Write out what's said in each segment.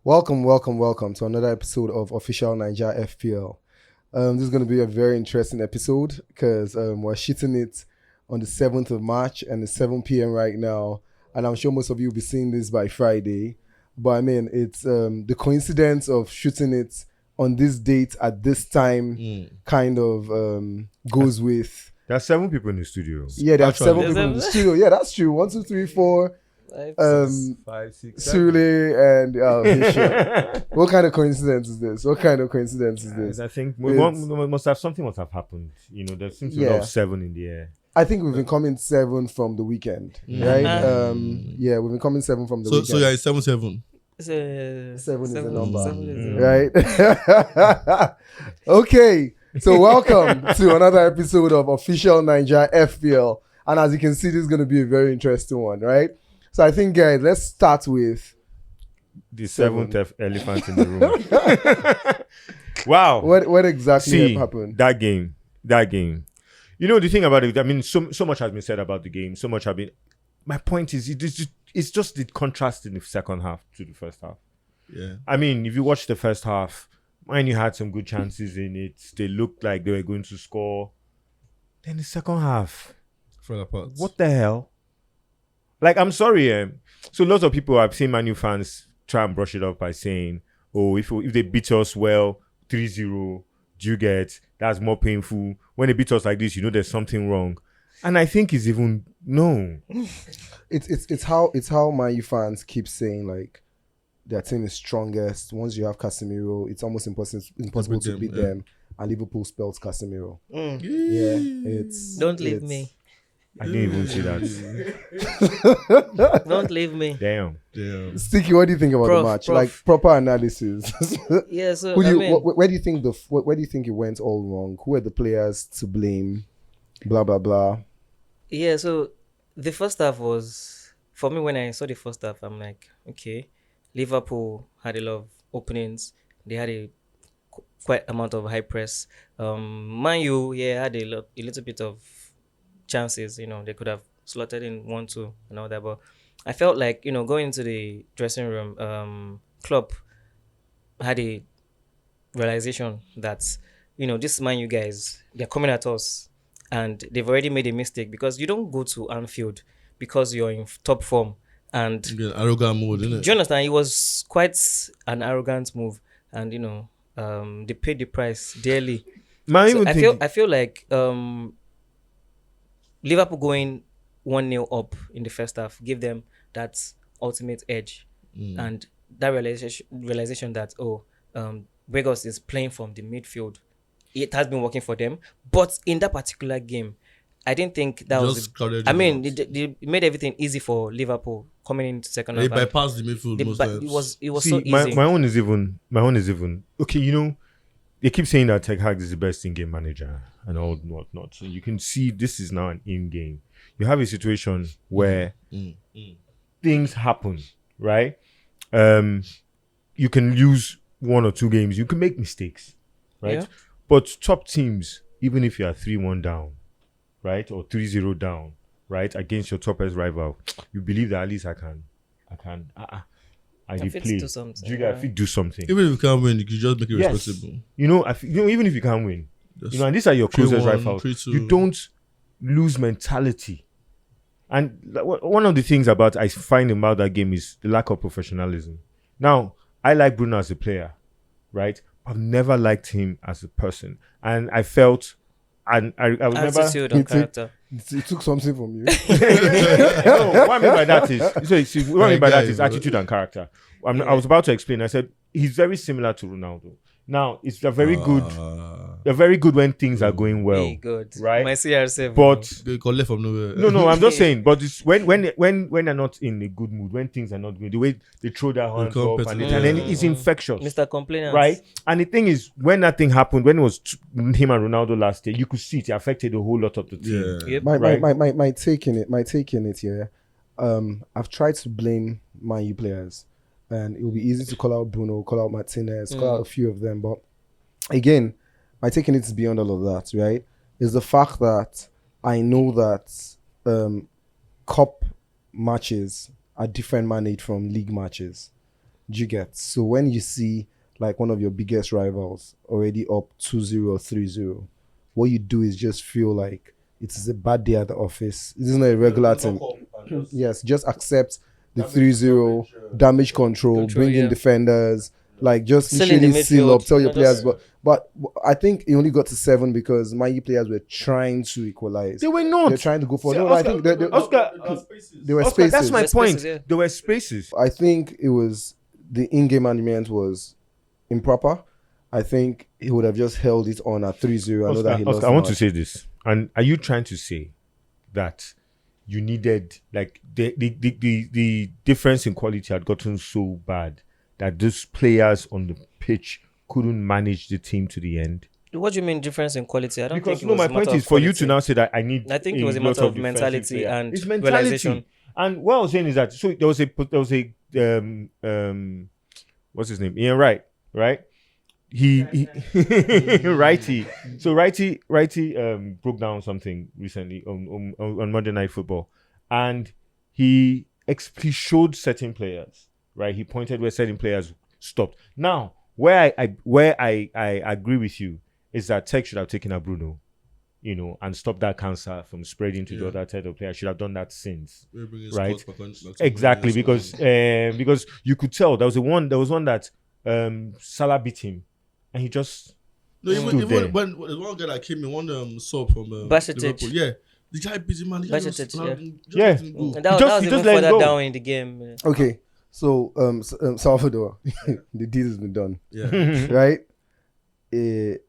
Welcome to another episode of Official Naija FPL. This is going to be a very interesting episode because we're shooting it on the 7th of March and it's 7 p.m. right now. And I'm sure most of you will be seeing this by Friday. But I mean, it's the coincidence of shooting it on this date at this time kind of goes with... There are 7 people in the studio. Yeah, there are 7 people in the studio. Yeah, that's true. 1, 2, 3, 4... 5, 6, 7. Sule and Hisha. What kind of coincidence is this? I think something must have happened. You know, there seems to be a lot of 7 in the air. I think we've been coming 7 from the weekend, right? We've been coming 7 from the weekend. So yeah, it's 7-7. 7 is the number, 7 right? Okay, so welcome to another episode of Official Naija FPL. And as you can see, this is going to be a very interesting one, right? So I think, guys, let's start with the 7th elephant in the room. Wow. What exactly happened? That game. You know, the thing about it, I mean, so much has been said about the game. My point is, it's just the contrast in the second half to the first half. Yeah. I mean, if you watch the first half, Man U had some good chances in it. They looked like they were going to score. Then the second half fell apart. What the hell? Like, I'm sorry. So lots of people, I've seen Man U fans try and brush it off by saying, oh, if they beat us well, 3-0, do you get? That's more painful. When they beat us like this, you know there's something wrong. And I think it's even, no. It's how Man U fans keep saying, like, their team is strongest. Once you have Casemiro, it's almost impossible to beat them. And Liverpool spells Casemiro. Don't leave me. I didn't even see that. Don't leave me. Damn. Sticky, what do you think about the match? Prof. Like proper analysis. Yeah. So where do you think it went all wrong? Who are the players to blame? Blah blah blah. Yeah. So the first half was, for me, when I saw the first half, I'm like, okay, Liverpool had a lot of openings. They had a quite amount of high press. Man U, had a little bit of chances, they could have slotted in 1-2 and all that, but I felt like, going into the dressing room, Klopp had a realization that, this Man U guys, they're coming at us and they've already made a mistake, because you don't go to Anfield because you're in top form and arrogant move, isn't it? Do you understand? It was quite an arrogant move, and they paid the price dearly. I feel like Liverpool going 1-0 up in the first half gave them that ultimate edge, and that realization that Vegas is playing from the midfield. It has been working for them, but in that particular game, I didn't think that they made everything easy for Liverpool coming into second half. They bypassed the midfield most times. It was so easy. My own is even okay. They keep saying that Ten Hag is the best in-game manager and all whatnot. So you can see this is now an in-game. You have a situation where things happen, right? You can lose 1 or 2 games. You can make mistakes, right? Yeah. But top teams, even if you are 3-1 down, right, or 3-0 down, right, against your toughest rival, you believe that at least I can do something. You guys do something. Even if you can't win, you can just make it responsible. Even if you can't win, and these are your closest rivals, you don't lose mentality. And one of the things I find about that game is the lack of professionalism. Now, I like Bruno as a player, right? I've never liked him as a person, and I felt, and I would never. Attitude and character. It took something from you. No, what I mean by that is attitude and character. I was about to explain. I said he's very similar to Ronaldo. Now, it's very good. They're very good when things are going well. Hey, good. Right? My CR7. But they collect from nowhere. No, I'm just saying. But it's when they're not in a good mood, when things are not good, the way they throw their hands up and then it's infectious. Mr. Complainant. Right? And the thing is, when that thing happened, when it was him and Ronaldo last year, you could see it affected a whole lot of the team. Yeah. Yep. My take in it here. I've tried to blame Man U players. And it will be easy to call out Bruno, call out Martinez, call out a few of them. But again, my taking it is beyond all of that, right? Is the fact that I know that cup matches are different managed from league matches. Do you get? So when you see like one of your biggest rivals already up 2-0 or 3-0, what you do is just feel like it is a bad day at the office. This is not a regular thing. Yes, just accept the 3-0, damage control, bring in defenders, like just literally seal up, tell your players. But I think it only got to 7 because my players were trying to equalize. They were not. They're trying to go for. No, I think there were spaces. That's my point. There were spaces. I think it was the in-game management was improper. I think he would have just held it on at 3-0. I know that he lost. I want to say this. And are you trying to say that you needed, like, the difference in quality had gotten so bad that those players on the pitch couldn't manage the team to the end? What do you mean difference in quality? I don't think it no, was my a matter point is of for you quality. to now say that I think it was a matter of mentality and it's mentality. realization. And what I was saying is that so there was a what's his name? Ian Wright, right? He righty. So righty broke down something recently on Monday Night Football, and he showed certain players, right? He pointed where certain players stopped. Now, where I agree with you is that Tech should have taken a Bruno, and stopped that cancer from spreading to the other third of players. Should have done that since, right? Exactly, because you could tell there was one that Salah beat him. And he just even when one guy that came in, one sub from Liverpool, the guy beat him, man. And that was even further down in the game. Yeah. Okay, so Salvador, the deal has been done. Yeah, right. It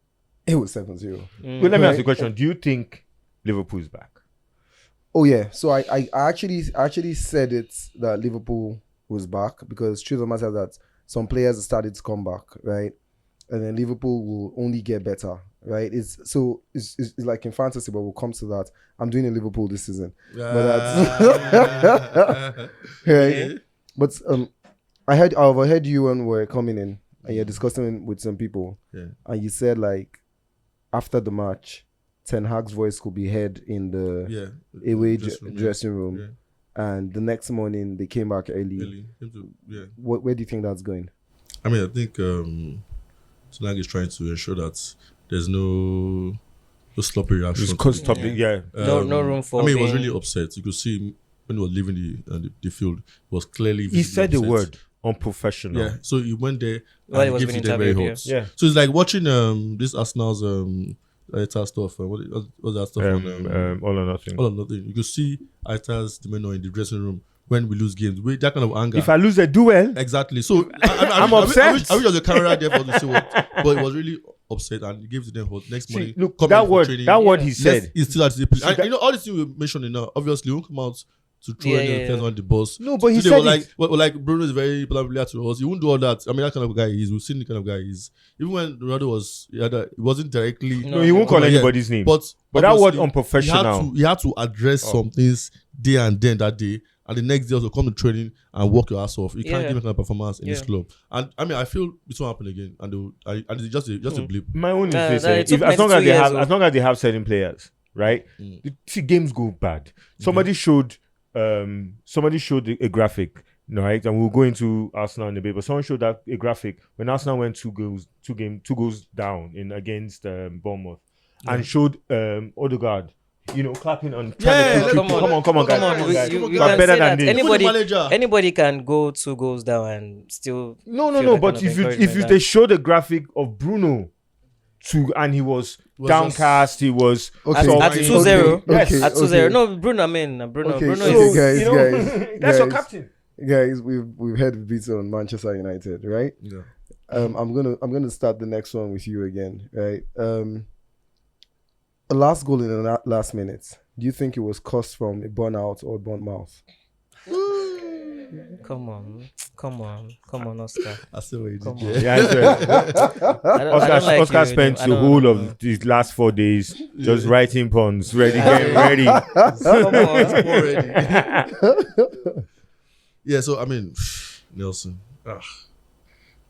was 7-0. Well, let me ask you a question. Do you think Liverpool's back? Oh yeah. So I actually said it that Liverpool was back because truth of the matter is that some players have started to come back, right? And then Liverpool will only get better, right? It's like in fantasy, but we'll come to that. I'm doing a Liverpool this season, but that's right. But I overheard you when we were coming in and you're discussing with some people, and you said like after the match, Ten Hag's voice could be heard in the away dressing room, and the next morning they came back early. Where do you think that's going? I mean, I think Ten Hag is trying to ensure that there's no sloppy reaction. No room for. I mean, he was really upset. You could see him when he was leaving the field. He was clearly. He said upset. the word unprofessional. Yeah, so he went there While he and was gave being it them very interviewed, hot. Yeah. So it's like watching this Arsenal's stuff. What's that stuff? All or nothing. All or nothing. You could see Aita's demeanor in the dressing room when we lose games. That kind of anger. If I lose a duel, exactly. So I'm upset. I wish there was a camera there for to see what, but he was really upset and he gave it to them hot. Next morning, look, that word he said. He's still at the place. And all these things we mentioned now, obviously, won't come out to throw any offense on the boss. No, but he so said like Bruno is very popular to us. He won't do all that. I mean, that kind of guy he is. We've seen the kind of guy he is. Even when Ronaldo was, it wasn't directly. No, he won't call anybody's name. But that word unprofessional. He had to address some things there and then that day. And the next day also come to training and work your ass off. You can't give a kind of performance in this club. And I mean, I feel this won't happen again. And it's just a blip. My own is this: as long as they have certain players, right? See, games go bad. Somebody showed a graphic, right? And we'll go into Arsenal in a bit. But someone showed that a graphic when Arsenal went two goals down against Bournemouth, and showed Odegaard. Clapping on. Come on, guys. You can better than this. Anybody can go 2 goals down and still. No. But if they show the graphic of Bruno, and he was downcast, he was at 2-0. Yes, at 2-0. No, Bruno. Bruno is. That's your captain. Guys, we've had beats on Manchester United, right? Yeah. I'm gonna start the next one with you again, right? A last goal in the last minute. Do you think it was caused from a burnout or burnt mouth? Come on, Oscar. I see what you Come did. Oscar spent the whole of these last 4 days just writing puns, getting ready. Come on, already. Yeah, so I mean, Nelson. I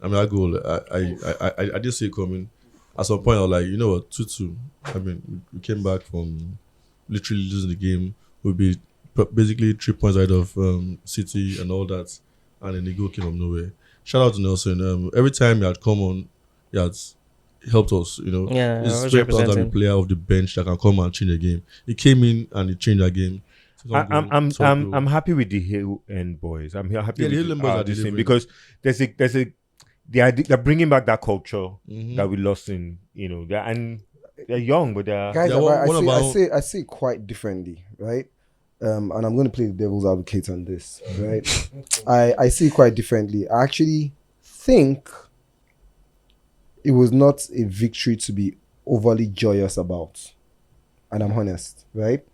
mean, that goal. I did see it coming. At some point, I was like, you know what, 2-2. I mean, we came back from literally losing the game. We'll be basically 3 points ahead of City and all that. And then the goal came from nowhere. shout out to Nelson. Every time he had come on, he had helped us. Yeah, he's I was straight out representing. a player of the bench that can come and change the game. He came in and he changed the game. I'm happy with the Hill End boys. I'm happy with the Hill End boys are this thing delivering. because the idea, they're bringing back that culture that we lost in, they're young, but they're Guys, they're I see it quite differently, right? And I'm going to play the devil's advocate on this, right? I see it quite differently. I actually think it was not a victory to be overly joyous about, and I'm honest, right?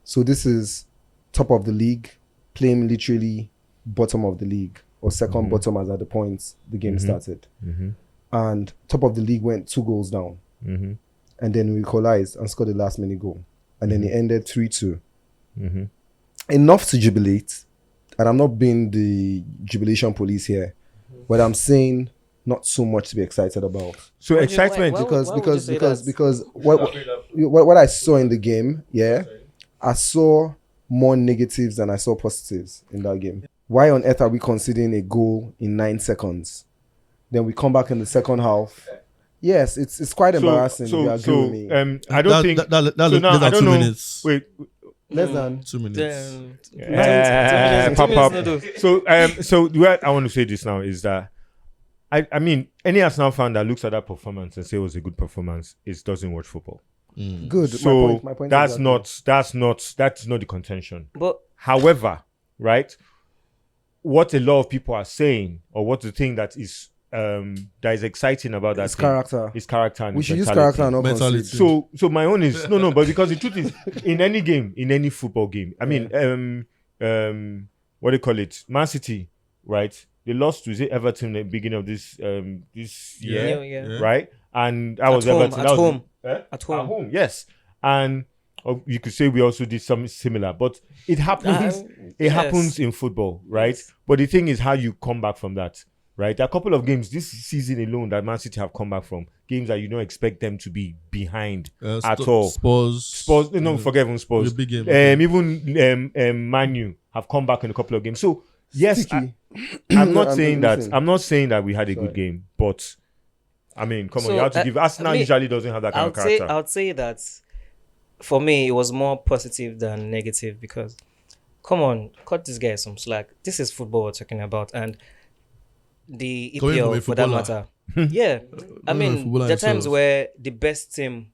So this is top of the league, playing literally bottom of the league, or second bottom as at the points the game started. And top of the league went 2 goals down. And then we equalized and scored the last minute goal. And then it ended 3-2. Enough to jubilate. And I'm not being the jubilation police here, but I'm saying not so much to be excited about. So excitement because what I saw in the game, I saw more negatives than I saw positives in that game. Why on earth are we conceding a goal in 9 seconds? Then we come back in the second half. Yes, it's quite embarrassing. You agree with me? I don't think that's so. Now I don't 2 know. minutes. Wait, Less than 2 minutes. So what I want to say this now is that I mean, any Arsenal fan that looks at that performance and say it was a good performance, it doesn't watch football. good. So my point that's is not the contention. But However, right, what a lot of people are saying, or what the thing that is exciting about that it's thing character. is character and We its should use mentality. character and not Mentality. concede. So my own is no, but because the truth is, in any game, in any football game, I mean, what do you call it? Man City, right? They lost to Everton at the beginning of this year, Yeah. right? And that was home, Everton. at That was- home. Eh? At home. Yes. And you could say we also did something similar, but it happens. It happens in football, right? Yes. But the thing is how you come back from that, right? There are a couple of games this season alone that Man City have come back from, games that you don't expect them to be behind at all. Spurs. No, forget even Spurs. The big game. Even Man U have come back in a couple of games. So yes, Sticky. I'm not I'm saying that. listening. I'm not saying that we had a good game, but I mean, come on, So, you have to give. Arsenal I mean, usually doesn't have that kind of character. I would say that for me it was more positive than negative, because come on, cut this guy some slack. This is football we're talking about, and the Coming from a EPL for that footballer. matter. Yeah, I from a mean, footballer there are times himself. where the best team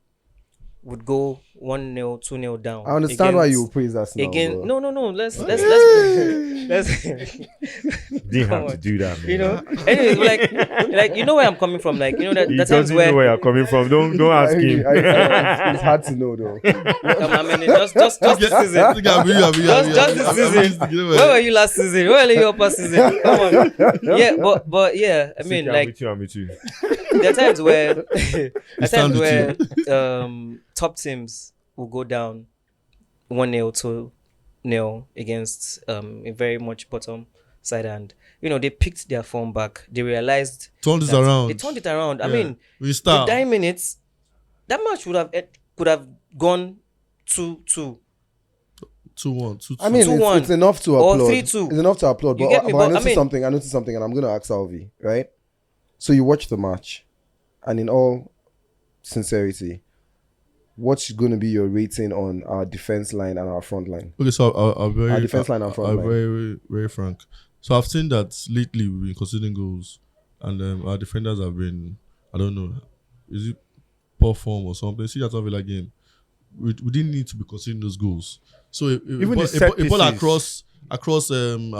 would go 1-0, 2-0 down. I understand why against- you praise us now. Again, bro. no. Let's Didn't come have to on. do that, man. You know, anyways, like you know where I'm coming from. Like, you know that He the times doesn't know where you're coming from. Don't ask him. It's hard to know though. I mean, just this season. Just this season. Where were you last season? Where were you upper season? Come on. Yeah, but yeah, I mean, like I'm with you. there are times where stand with top teams will go down 1-0, 2-0 against a very much bottom side, and you know they picked their form back. They realized Turn this that around. They turned it around. I Yeah. mean, We in start. 9 minutes, that match could have gone 2-2. 2-1. 2-2. I mean, 2-1 it's enough to or applaud. 3-2. It's enough to applaud. You But, get me? but But I I noticed mean- something. I noticed something, and I'm going to ask Salvy, right? So you watch the match, and in all sincerity, what's going to be your rating on our defense line and our front line? Okay, so I'll very, Our defense line and front I'll line. very, very frank. So I've seen that lately we've been conceding goals, and our defenders have been, I don't know, is it poor form or something? See that Villa game, we didn't need to be conceding those goals. So Even the set a ball pieces. across our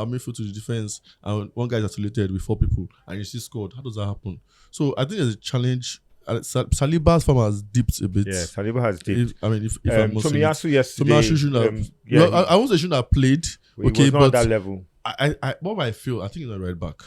midfield to the defense, and one guy is isolated with 4 people, and you still scored. How does that happen? So I think there's a challenge. Saliba's form has dipped a bit. Yeah, Saliba has dipped. If I'm not saying it. Tomiyasu yesterday. Tomiyasu shouldn't have. Yeah, I won't say shouldn't have played. he Okay, was not but at that level. what I feel, I think he's not right back.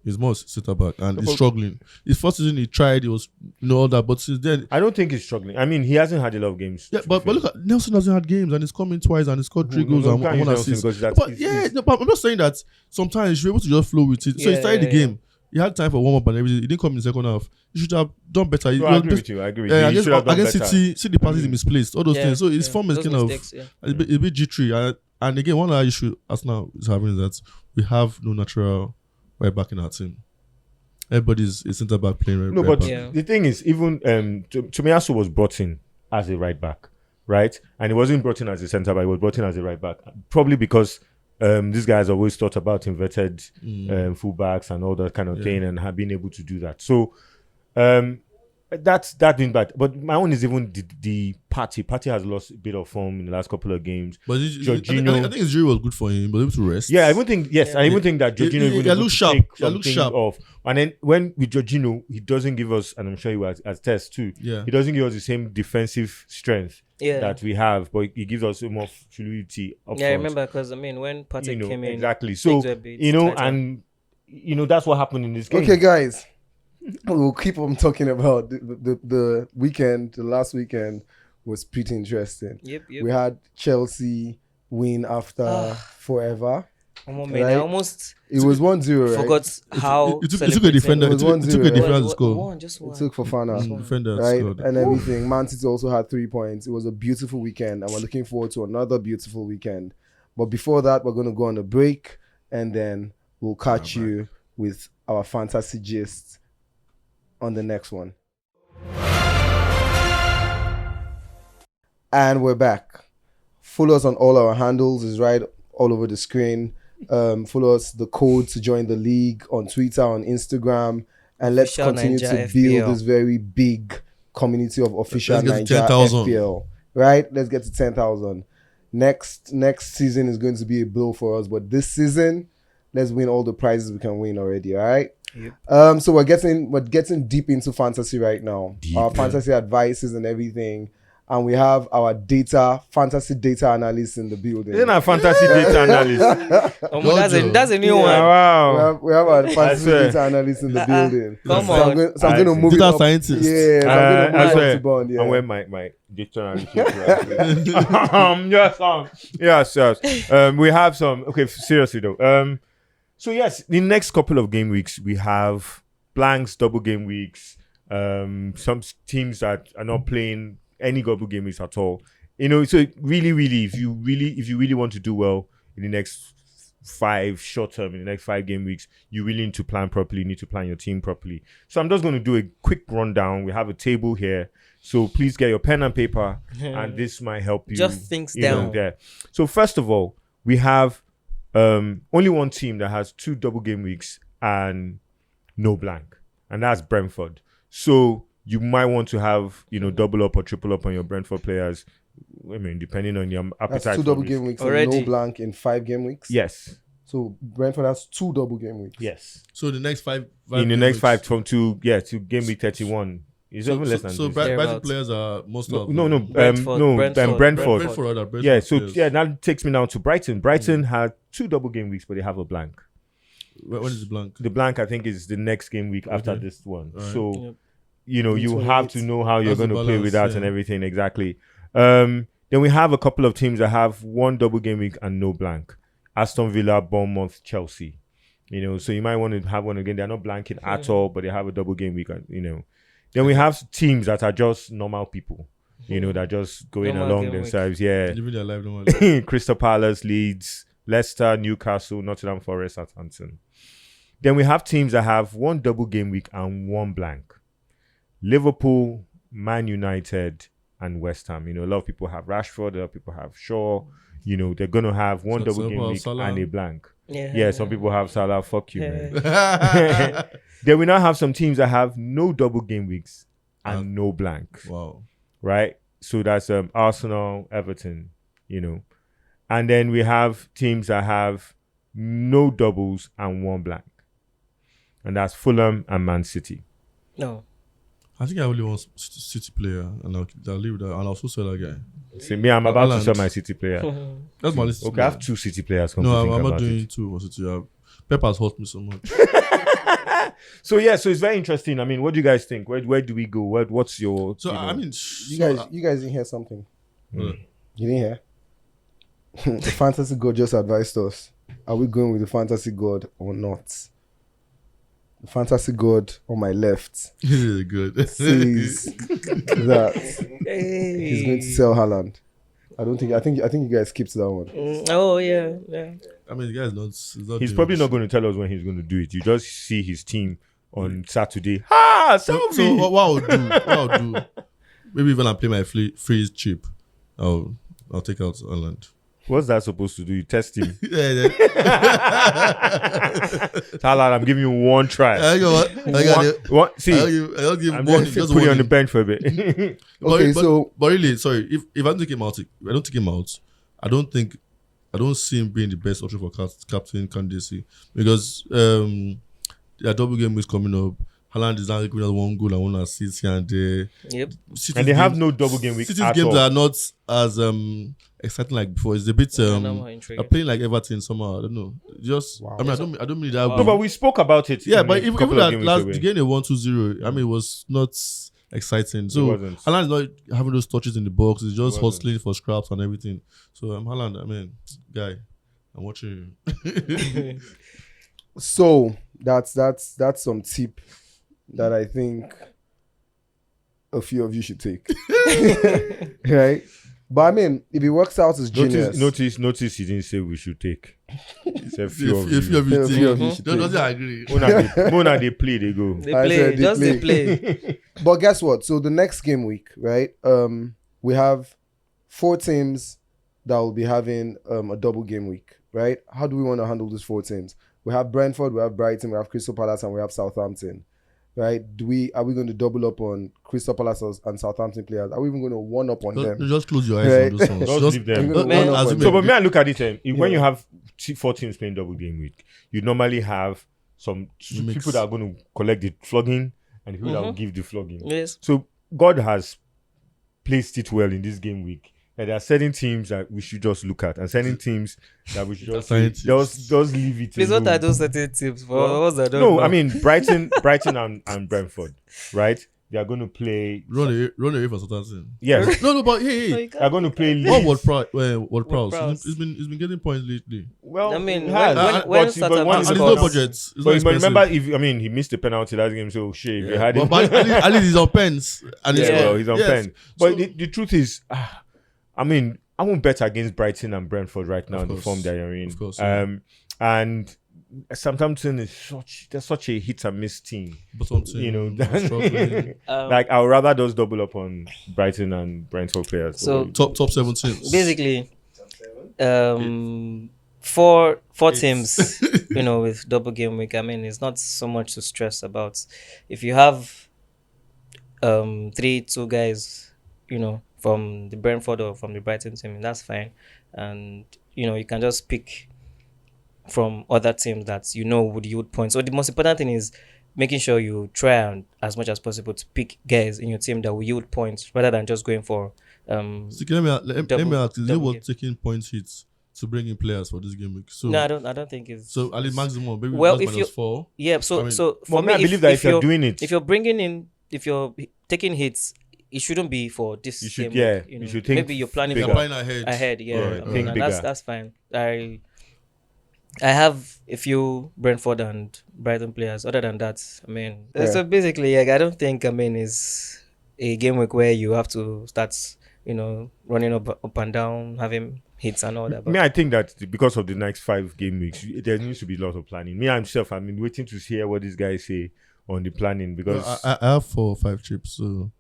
He's more center back, and he's but- struggling. His first season he tried, he was all that, but since then, I don't think he's struggling. I mean, he hasn't had a lot of games. yeah. But look at Nelson hasn't had games, and he's coming twice, and he scored 3 goals and one assist. But yeah, no, but I'm not saying that sometimes you should be able to just flow with it. So he Yeah, started the yeah. game. He had time for warm up and everything. He didn't come in the second half. He should have done better. I agree with you. I agree with you. He should have done Against better. City, see the passes he misplaced, all those Yeah, things. So his yeah. form is Those kind of mistakes, yeah. a bit jittery. And again, one other issue Arsenal is having is that we have no natural right back in our team. Everybody's a centre back playing No, right but back. the thing is, even Tomiyasu was brought in as a right back, right? And he wasn't brought in as a centre back; he was brought in as a right back, probably because this guy has always thought about inverted fullbacks and all that kind of thing, and have been able to do that. So that's that been bad. But my own is even the Party. Party has lost a bit of form in the last couple of games. But Jorginho, I think his injury was good for him, but able to rest. yeah, I even think I even think that Jorginho He even able look to sharp. take He look something sharp. off. And then when with Jorginho, he doesn't give us, and I'm sure he was as test too. Yeah. He doesn't give us the same defensive strength Yeah. that we have, but he gives us more fluidity up Yeah, I front. remember because when Patrick came in, exactly. So things were a bit tighter. and that's what happened in this game. Okay, guys, we'll keep on talking about the weekend. The last weekend was pretty interesting. Yep. We had Chelsea win after forever. I almost It was 1-0, right? forgot how It took a defender. It was It took a 1-0, defender to One, score. just It one. took Fofana, Defender right? scored. And everything. Man City also had 3 points. It was a beautiful weekend, and we're looking forward to another beautiful weekend. But before that, we're going to go on a break, and then we'll catch you with our fantasy gist on the next one. And we're back. Follow us on all our handles. Is right all over the screen. Follow us, the code to join the league on Twitter, on Instagram, and let's Official continue Naija to FPL. build this very big community of official Let's get to Naija 10,000. FPL. Right? Let's get to 10,000. Next season is going to be a blow for us, but this season, let's win all the prizes we can win already. All right. Yep. So we're getting deep into fantasy right now. Our fantasy advices and everything. And we have our fantasy data analyst in the building. Isn't a fantasy data analyst? That's a new Yeah. one. Wow. We have our fantasy swear. data analyst in the building. Come So on. I'm going to move it Data up. scientist. Yeah, so I'm I going to move swear. it up to Bond. Yeah. And where my data analyst yes. We have some. Okay, seriously though. So yes, the next couple of game weeks we have blanks, double game weeks. Some teams that are not playing any double game weeks at all. So really, if you really want to do well in the next 5 short term, in the next 5 game weeks, you really need to plan properly. You need to plan your team properly. So I'm just going to do a quick rundown. We have a table here, so please get your pen and paper, and this might help you. Just things down there. So first of all, we have only one team that has 2 double game weeks and no blank, and that's Brentford. So you might want to have, double up or triple up on your Brentford players. I mean, depending on your appetite. That's 2 double game weeks and Already. no blank in 5 game weeks. Yes. So Brentford has 2 double game weeks. Yes. So the next five In the game next weeks. 5 to game week 31. It's even less than So this. Brighton players are most of No, Brentford. Brentford. Yeah, so players. that takes me now to Brighton. Brighton had 2 double game weeks, but they have a blank. When is the blank? The blank, I think, is the next game week after Okay. this one. Alright. So, you have to know how you're That's going the to play with that balance, and yeah. everything. Exactly. Then we have a couple of teams that have 1 double game week and no blank. Aston Villa, Bournemouth, Chelsea. So you might want to have one again. They're not blanking at all, but they have a double game week. Then we have teams that are just normal people. That are just going Normal along game week. themselves. Yeah. Living their life normally. Crystal Palace, Leeds, Leicester, Newcastle, Nottingham Forest, Southampton. Then we have teams that have 1 double game week and 1 blank. Liverpool, Man United, and West Ham. A lot of people have Rashford, a lot of people have Shaw. They're going to have 1 double some game people have week Salah. and a blank. Yeah. Yeah, some people have Salah. Fuck you, Yeah. man. Then we now have some teams that have no double game weeks and no blank. Wow. Right? So that's Arsenal, Everton, And then we have teams that have no doubles and 1 blank. And that's Fulham and Man City. No. I think I only want City player, and I'll leave with that, and I'll also sell that guy. See, me, I'm about to Haaland. sell my City player. That's my list. Okay, I have 2 City players. Come No, to think I'm not about doing it. 2 for City. Pep has hurt me so much. So it's very interesting. I mean, what do you guys think? Where do we go? What's your? So I mean, You guys didn't hear something. You didn't hear? The fantasy god just advised us. Are we going with the fantasy god or not? The fantasy god on my left good. says that he's going to sell Haaland. I think you guys skipped that one. Oh yeah. I mean, the guy's not. He's probably not going to tell us when he's going to do it. You just see his team on Saturday. Salvy! So what I'll do? Maybe when I play my freeze chip, I'll take out Ireland. What's that supposed to do? You test him. Yeah. Tyler, I'm giving you one try. I got it. See, I'll give I'm one. just put you on the bench for a bit. Okay, but really, sorry. If I don't take him out, I don't see him being the best option for captain candidacy because their double game is coming up. Haaland is now giving us 1 goal and 1 assist here and there. Yep. And they have no double game week. City's at games all. are not as exciting like before. It's a bit they're playing like Everton somehow. I don't know. Just Wow. I mean, I don't mean that. No, but we spoke about it. Yeah, but even that last the game, 1-2-0. I mean, it was not exciting. So Haaland is not having those touches in the box. It's just hustling for scraps and everything. So Haaland, I mean, guy, I'm watching you. So that's some tip that I think a few of you should take. Right? But I mean, if it works out as genius. Notice he didn't say we should take. It's a few of A few of you should take. take. I agree. Mona they play, they go. They play. But guess what? So the next game week, right? We have 4 teams that will be having a double game week, right? How do we want to handle these 4 teams? We have Brentford, we have Brighton, we have Crystal Palace, and we have Southampton. Right? Are we going to double up on Crystal Palace and Southampton players? Are we even going to one up on them? Just close your eyes Right. on those ones. Just leave them. But me, I look at it. When you have 4 teams playing double game week, you normally have some people that are going to collect the flogging and people that will give the flogging. Yes. So God has placed it well in this game week. And there are certain teams that we should just look at, and certain teams that we should just leave it. Please, what are those certain tips for? What's that? No, I mean Brighton and Brentford, right? They are going to play. Run away from Southampton. Yes. No, but hey. They are going to play. What Prowse? He's been getting points lately. Well, I mean, when Southampton And there's no budget. It's not But expensive. remember, he missed the penalty that game, so shit. If you had him, But at least he's on pens. And he's on yes. pen. But So- the truth is, I mean, I won't bet against Brighton and Brentford right now in the form they are in. Of course, yeah. And Southampton is such a hit and miss team. Bottom team, You know, struggling. like I would rather just double up on Brighton and Brentford players. So top 7 teams. basically, four teams, with double game week. I mean, it's not so much to stress about. If you have 2 guys, from the Brentford or from the Brighton team, that's fine. And you can just pick from other teams that would yield points. So the most important thing is making sure you try and as much as possible to pick guys in your team that will yield points rather than just going for So let me ask, is it worth taking point hits to bring in players for this game week? So no, I don't think it's so at least maximum maybe well, plus minus 4. Yeah, so I mean, so for me, I believe that if you're doing it, if you're taking hits, it shouldn't be for this you should game week, you should think maybe you're planning bigger. You're planning ahead. ahead, yeah. Alright, I mean, think and bigger. that's fine. I have a few Brentford and Brighton players. Other than that, I mean, so basically, I don't think is a game week where you have to start, running up and down, having hits and all that. But I think that because of the next 5 game weeks, there needs to be a lot of planning. Me myself, I've been waiting to hear what these guys say on the planning because I have 4 or 5 chips, so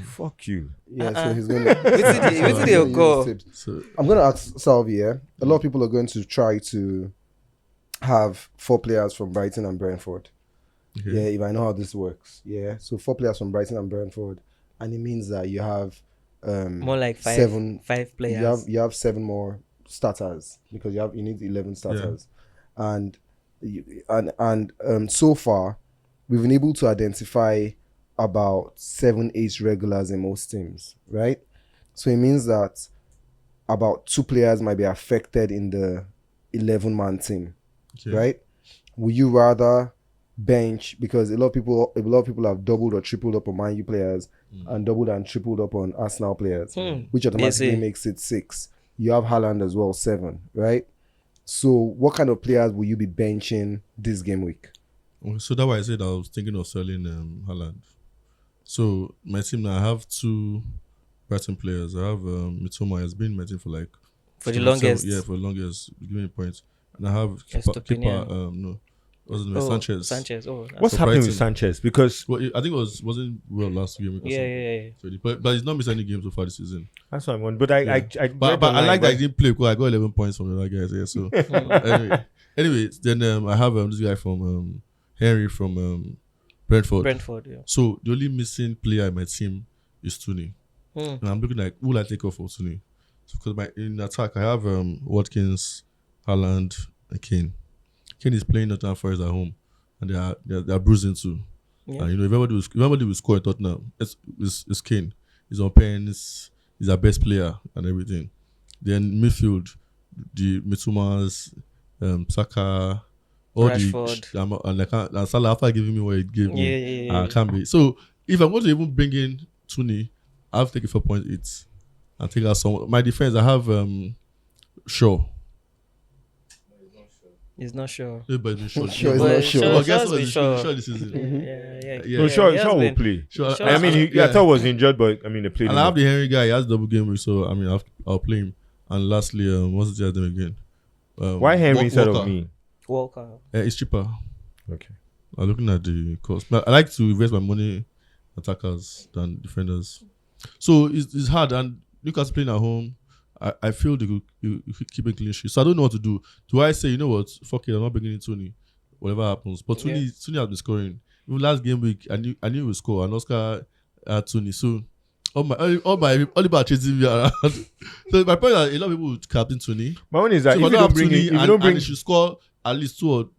fuck you. Yeah, so he's going to... Where did they go? so I'm going to ask Salvy, yeah? A lot of people are going to try to have 4 players from Brighton and Brentford. okay. Yeah, if I know how this works. Yeah, so 4 players from Brighton and Brentford. And it means that you have... More like 5 5 players. You have 7 more starters because you need 11 starters. And so far, we've been able to identify about 7-8 regulars in most teams, right? So it means that about 2 players might be affected in the 11-man team, right? Would you rather bench, because a lot of people have doubled or tripled up on Man U players and doubled and tripled up on Arsenal players, which automatically makes it 6. You have Haaland as well, 7, right? So what kind of players will you be benching this game week? So that's why I said I was thinking of selling Haaland. So my team now, I have 2 Brighton players. I have Mitoma has been in my team for the longest. For the longest. Give me a point. And I have Estupinian. no. Wasn't it Sanchez. What's happening with Sanchez? Because I think it wasn't well last game. Yeah. So but he's not missed any games so far this season. that's what I want. But I like that he didn't play because I got 11 points from the other guys here. So anyway, then I have this guy from Henry from Brentford. Yeah. So the only missing player in my team is Tony. And I'm looking like, who will I take off for Tony? So because in attack, I have Watkins, Haaland, and Kane. Kane is playing Nottingham Forest at home, and they are bruising too. Yeah. And if everybody will score in Tottenham, it's Kane. He's on pens. He's our best player and everything. Then midfield, the Mitsumas, Saka, all Rashford. and Salah after giving me what he gave me, Yeah. can't be. So if I'm going to even bring in Tuni, I have to take it for 4.8 and take out some. My defense, I have Shaw. He's not sure. Yeah, but he's sure. Sure, he's not sure. Well, guess what? He's sure. This season. Yeah. Shaw will play. Sure. I mean, I thought he was injured, but I mean, they played. And I have the Henry guy. He has double game week, so I mean, I'll play him. And lastly, what's the other name again? Why Henry instead of me? Walker. It's cheaper. Okay. I'm looking at the cost. But I like to invest my money in attackers than defenders. So it's hard. And Newcastle playing at home, I feel they could keep a clean sheet. So I don't know what to do. Do I say, you know what? Fuck it, I'm not bringing in Tony. Whatever happens. But Tony has been scoring. Even last game week, I knew he would score. And Oscar had Tony. So all my chasing me around. So my point is a lot of people would captain Tony. My one is that So if you don't bring Tony in, if you don't bring, and he should score at least two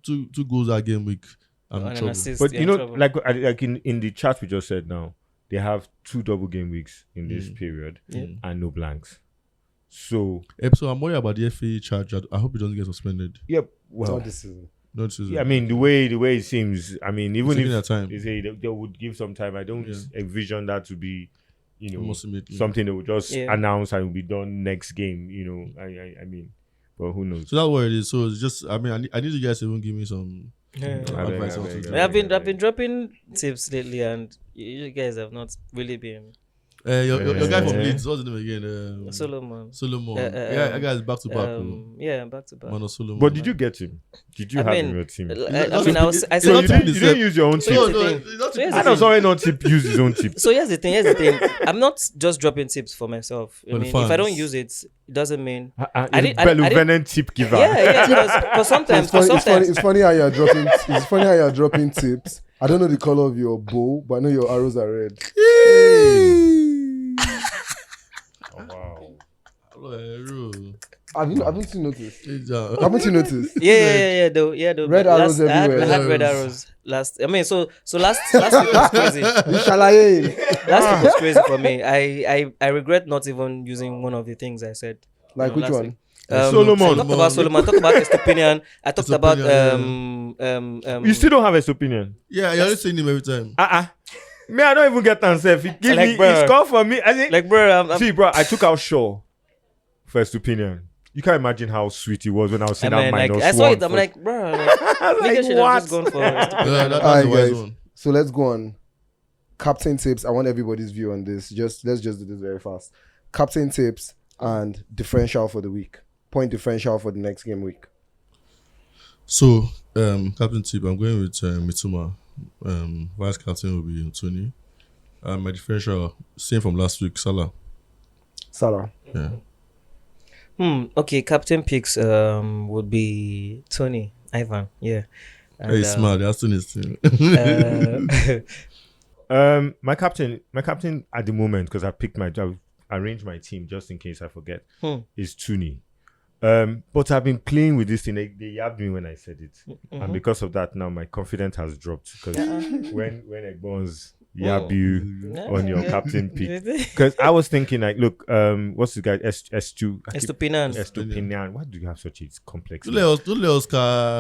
goals that game week. I'm in trouble. Assist, but you know, trouble. like in the chat we just said now, they have 2 double game weeks in this period and no blanks. So I'm worried about the FA charge. I hope he doesn't get suspended. yep. Well, Not this season. Not this season. yeah, I mean the way it seems. I mean, even Taking if their time. they say they would give some time, I don't envision that to be, Almost immediately. something they would just announce and will be done next game. I mean, but who knows? So that's what it is. So it's just, I mean, I need you guys to even give me some advice on something. I've been dropping tips lately, and you guys have not really been. Your guy from Leeds, what's his name again? Solomon. That guy is back to back. Back to back. Man of Solomon. But did you get him? Did you have him in your team? I So said you didn't use your own tip. I know someone not tip use his own tip. So here's the thing. I'm not just dropping tips for myself. I mean, if I don't use it, it doesn't mean I didn't tip giver. Yeah. Because sometimes, It's funny how you're dropping. It's funny how you're dropping tips. I don't know the color of your bow, but I know your arrows are red. Wow. Haven't you noticed? Haven't you noticed? Yeah. The red arrows everywhere. I had red arrows last. I mean, so last week was crazy. Last week was crazy for me. I regret not even using one of the things I said. Like which one? Solomon. I talked about Solomon. I talked about Estupinian. I talked about You still don't have his opinion. Yeah, you're only saying him every time. Me, I don't even get himself. He give Like, me, bro. he scored for me. I think, like, bro. see, bro, I took out Shaw first opinion. You can't imagine how sweet he was when I was seeing that minus I saw one. it. I'm like, bro. Nigga should have just gone for That's Alright, the wise guys. one. So let's go on. Captain tips. I want everybody's view on this. Let's just do this very fast. Captain tips and differential for the week. Point differential for the next game week. So, captain tip, I'm going with Mitoma. Vice captain will be Tony. My differential, same from last week, Salah. Yeah. Okay, captain picks would be Tony, Ivan. Yeah. And, Hey, smart. That's Tony's team. My captain at the moment, because I arranged my team just in case I forget, is Tuni. But I've been playing with this thing. They yabbed me when I said it, and because of that, now my confidence has dropped. Because when Egbons yab you on your captain pick, because I was thinking like, look, what's the guy? Estupinian. Why do you have such a complex? Don't let us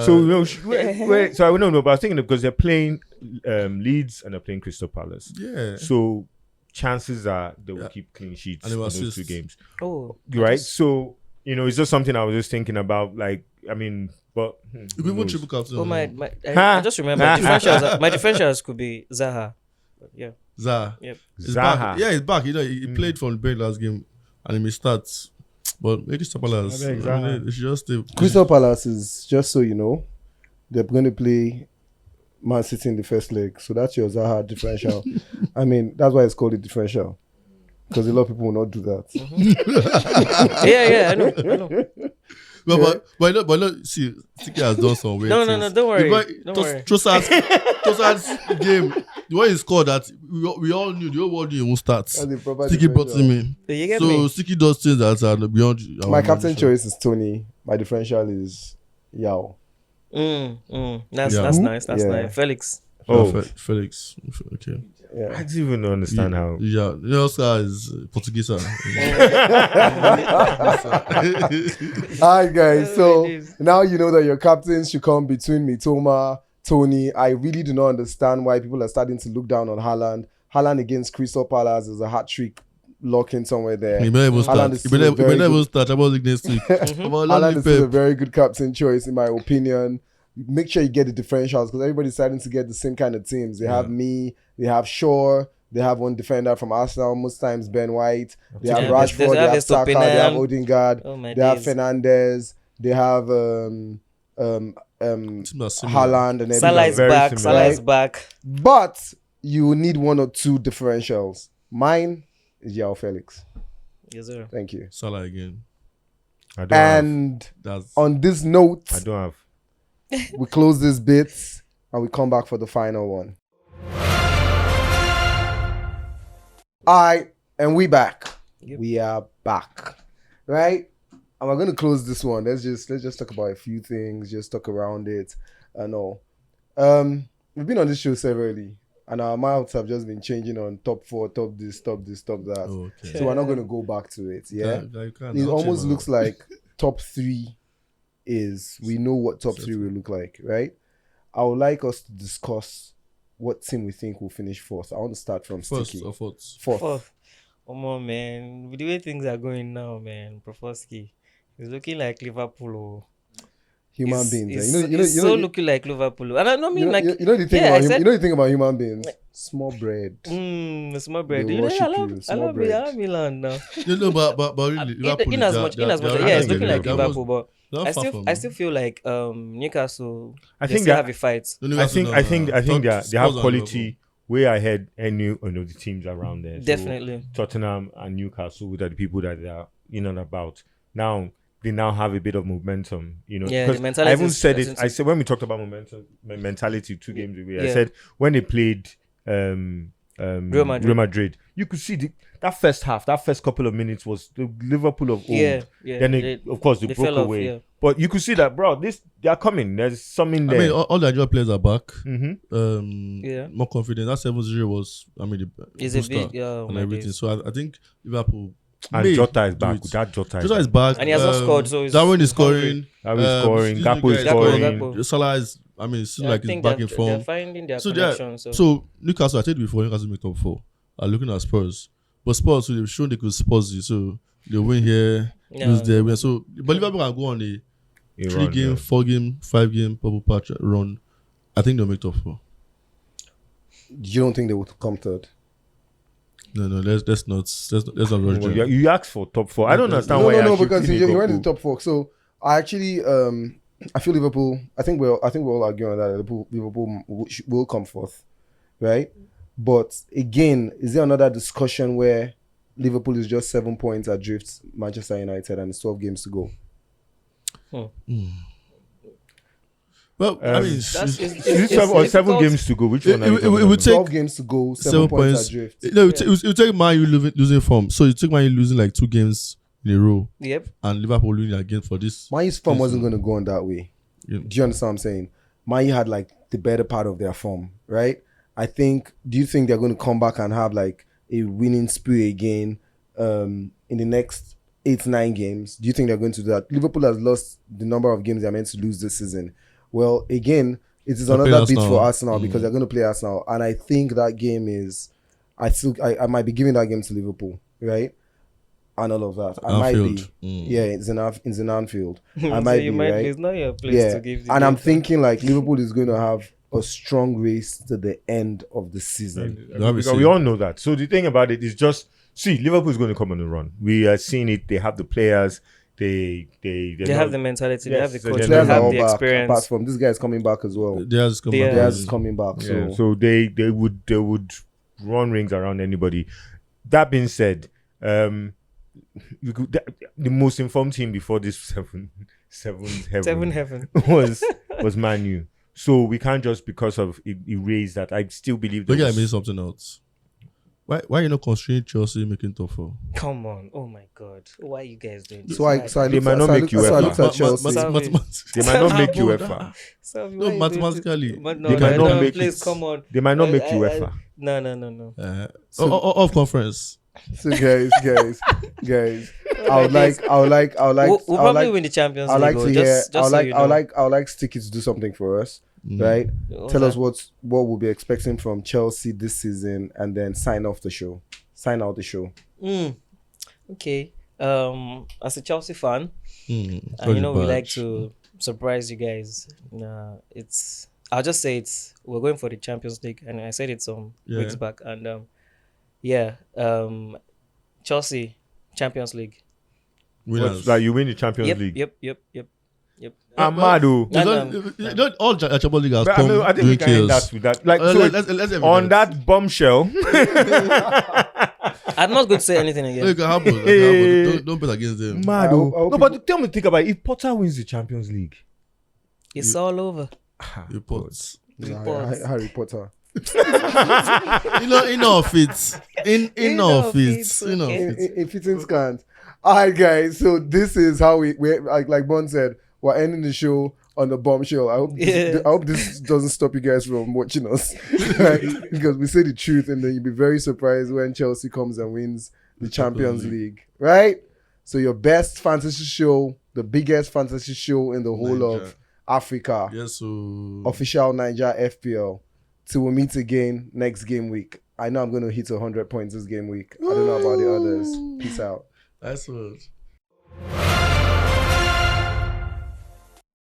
So wait, so I don't know, but I was thinking because they're playing Leeds and they're playing Crystal Palace. Yeah. So chances are they will keep clean sheets in those 2 games. Oh, right. So it's just something I was just thinking about. Like, I mean, but you even triple captain. I just remember my differentials could be Zaha. But yeah. Zaha. Yep. He's Zaha. back. Yeah, he's back. You know, he played from the break last game, and he may start. But make Crystal Palace. I beg, Zaha. They should just stay. Crystal Palace is, just so you know, they're going to play Man City in the first leg. So that's your Zaha differential. I mean, that's why it's called a differential. Because a lot of people will not do that. Yeah, I know. But no, see, Sticky has done some weird No, things. don't worry. Don't worry. Trossard's game, the way he scored that, we all knew the whole world knew he won't start. Sticky brought him in. You get So me? Sticky does things that are beyond. My captain choice is Tony. My differential is Yao. That's Yeah. nice. That's Yeah. nice. Felix. Felix. Okay. Yeah. I don't even understand how. Yeah, Oscar is Portuguese. Alright, guys. So now you know that your captains should come between Mitoma, Tony. I really do not understand why people are starting to look down on Haaland. Haaland against Crystal Palace is a hat trick locking somewhere there. He may never start. is He still may a very never good- start. About like next week. Haaland is still a very good captain choice, in my opinion. Make sure you get the differentials because everybody's starting to get the same kind of teams. They have me, they have Shaw, they have one defender from Arsenal, most times Ben White, they have Rashford, they have Saka, they have Odegaard, they have Fernandes, they have Haaland and Salah is everything. back. Salah is back. But you need one or two differentials. Mine is João Felix. Yes, sir. Thank you. Salah again. I don't And That's on this note, have. I don't have. we close this bit and we come back for the final one. And we back. Yep. We are back. Right? And we're gonna close this one. Let's just talk about a few things, just talk around it and all. We've been on this show severally, and our mouths have just been changing on top 4, top this, top that. okay. So we're not gonna go back to it. Yeah. You can't It touch almost him, looks like top 3 is, we know what top 3 will look like, right? I would like us to discuss what team we think will finish fourth. I want to start from first Sticky. or fourth. Fourth. Come on, man. With the way things are going now, man, Prof. Oskie is looking like Liverpool. Human beings. It's so looking like Liverpool. And I don't mean like. you know the thing yeah, about I said- you know the thing about human beings. Small bread. Small bread. They You know, worship I you, small love bread. Milan now. But really, Liverpool In as much, yeah, it's looking like Liverpool, but Liverpool. I still feel like Newcastle. I they think still that- have a fight. I think they have quality way ahead any of the teams around there. So Definitely. Tottenham and Newcastle, which are the people that they are in and about. Now they now have a bit of momentum, you know. Yeah, 'Cause the mentality I even is- said it. I said when we talked about mentality 2 games away. I Yeah. said when they played Real Madrid, you could see that first half, that first couple of minutes was the Liverpool of old. Yeah. Then they they broke fell off, away. yeah. But you could see that, bro. They are coming. There's something I there. mean, all the Nigerian players are back. Yeah. More confident. That 7-0 was, the It's a booster big, oh and my everything. days. So I think Liverpool. And may Jota is do back. it. That Jota is back. And he has not scored, so it's Darwin is hungry. scoring. That is scoring. excuse me, Gakpo is guys, scoring. Gakpo. Salah is, it seems I like he's think back in they're form. finding their So connection. so Newcastle, I said before, Newcastle make top 4 are looking at Spurs. But Spurs, so they've shown they could Spurs you. So they win here, lose there, win. So, but Liverpool can go on a 3-game, 4-game, 5-game purple patch run. I think they'll make top 4. You don't think they would come third? No, let's not rush them. You asked for top 4. I don't understand No, why. no, you're because shifting you went to Liverpool. the top 4. So I actually I feel Liverpool. I think we're all arguing on that. Liverpool will come fourth, right? But again, is there another discussion where Liverpool is just 7 points adrift Manchester United and it's 12 games to go? Well, I mean, Is it 7 games to go? Which one are you it talking would about? take 12 games to go, 7 points adrift. No, it will take Man U losing form. So you take Man U losing like 2 games in a row, Yep. and Liverpool losing again for this. Man U's form wasn't going to go on that way. Yeah. Do you understand what I'm saying? Man U had like the better part of their form, right? Do you think they're going to come back and have like a winning spree again in the next 8-9 games? Do you think they're going to do that? Liverpool has lost the number of games they're meant to lose this season. Well, again, it is another beat for Arsenal because they're going to play Arsenal. And I think that game is, I might be giving that game to Liverpool, right? And all of that. I might be. Yeah, it's in Anfield. I might be, right? It's not your place Yeah. to give the And I'm game. thinking like Liverpool is going to have a strong race to the end of the season. Because we all know that. So the thing about it is just Liverpool is going to come on a run. We are seeing it. They have the players. They have the mentality. Yes, they have the coach. They have the back, experience. apart from this guy is coming back as well. Diaz is coming back. So they would run rings around anybody. That being said, the most informed team before this seven heaven was Man U. So we can't just because of erase that. I still believe. Look at me something else. Why you not constrain Chelsea making top 4? Come on! Oh my God! Why are you guys doing this? They might not make UEFA. They might not make UEFA. No, mathematically. They might not make it. Come on. They might not make UEFA. No. Off conference. So guys, I would like. We'll probably win the Champions League. I like to hear. I would like Sticky to do something for us. Right? Tell us what we'll be expecting from Chelsea this season, and then sign out the show. Okay. As a Chelsea fan, and we like to surprise you guys. I'll just say we're going for the Champions League, and I said it some weeks back, and Chelsea Champions League. Like you win the Champions League. Yep. Amado. All Champions League has come. I think we can end that with that. Like let's on that bombshell. I'm not going to say anything again. It can happen. Don't bet against them. Mado. No, but tell me, think about it. If Potter wins the Champions League, it's all over. Reports. Harry Potter. Enough it. In fitting scans. Alright, guys. So this is how we like Bon said. We're ending the show on the bombshell. I hope this doesn't stop you guys from watching us, right? Because we say the truth, and then you'll be very surprised when Chelsea comes and wins the Champions League, right? So your best fantasy show, the biggest fantasy show in the whole of Africa. Yes, so official Naija FPL. Till we meet again next game week. I know I'm going to hit 100 points this game week. I don't know about the others. Peace out. That's what.